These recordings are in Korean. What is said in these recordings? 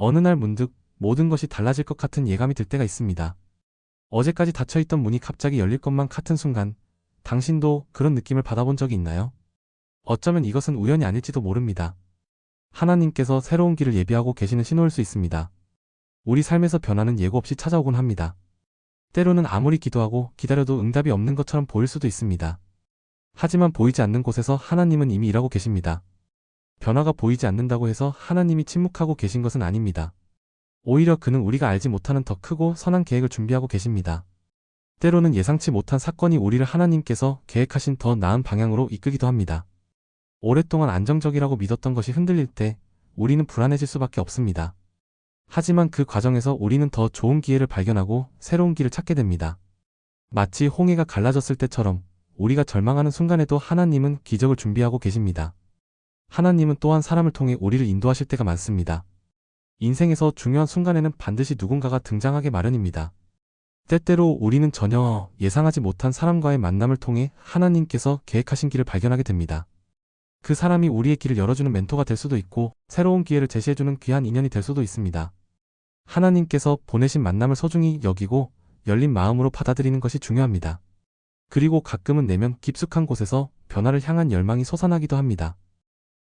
어느 날 문득 모든 것이 달라질 것 같은 예감이 들 때가 있습니다. 어제까지 닫혀있던 문이 갑자기 열릴 것만 같은 순간, 당신도 그런 느낌을 받아본 적이 있나요? 어쩌면 이것은 우연이 아닐지도 모릅니다. 하나님께서 새로운 길을 예비하고 계시는 신호일 수 있습니다. 우리 삶에서 변화는 예고 없이 찾아오곤 합니다. 때로는 아무리 기도하고 기다려도 응답이 없는 것처럼 보일 수도 있습니다. 하지만 보이지 않는 곳에서 하나님은 이미 일하고 계십니다. 변화가 보이지 않는다고 해서 하나님이 침묵하고 계신 것은 아닙니다. 오히려 그는 우리가 알지 못하는 더 크고 선한 계획을 준비하고 계십니다. 때로는 예상치 못한 사건이 우리를 하나님께서 계획하신 더 나은 방향으로 이끌기도 합니다. 오랫동안 안정적이라고 믿었던 것이 흔들릴 때 우리는 불안해질 수밖에 없습니다. 하지만 그 과정에서 우리는 더 좋은 기회를 발견하고 새로운 길을 찾게 됩니다. 마치 홍해가 갈라졌을 때처럼 우리가 절망하는 순간에도 하나님은 기적을 준비하고 계십니다. 하나님은 또한 사람을 통해 우리를 인도하실 때가 많습니다. 인생에서 중요한 순간에는 반드시 누군가가 등장하게 마련입니다. 때때로 우리는 전혀 예상하지 못한 사람과의 만남을 통해 하나님께서 계획하신 길을 발견하게 됩니다. 그 사람이 우리의 길을 열어주는 멘토가 될 수도 있고 새로운 기회를 제시해주는 귀한 인연이 될 수도 있습니다. 하나님께서 보내신 만남을 소중히 여기고 열린 마음으로 받아들이는 것이 중요합니다. 그리고 가끔은 내면 깊숙한 곳에서 변화를 향한 열망이 솟아나기도 합니다.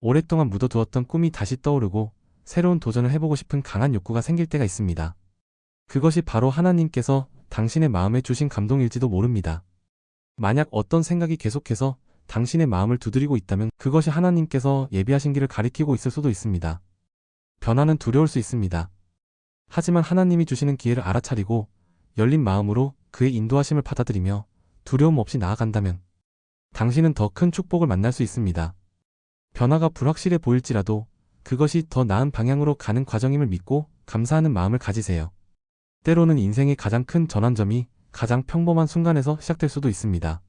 오랫동안 묻어두었던 꿈이 다시 떠오르고 새로운 도전을 해보고 싶은 강한 욕구가 생길 때가 있습니다. 그것이 바로 하나님께서 당신의 마음에 주신 감동일지도 모릅니다. 만약 어떤 생각이 계속해서 당신의 마음을 두드리고 있다면 그것이 하나님께서 예비하신 길을 가리키고 있을 수도 있습니다. 변화는 두려울 수 있습니다. 하지만 하나님이 주시는 기회를 알아차리고 열린 마음으로 그의 인도하심을 받아들이며 두려움 없이 나아간다면 당신은 더 큰 축복을 만날 수 있습니다. 변화가 불확실해 보일지라도 그것이 더 나은 방향으로 가는 과정임을 믿고 감사하는 마음을 가지세요. 때로는 인생의 가장 큰 전환점이 가장 평범한 순간에서 시작될 수도 있습니다.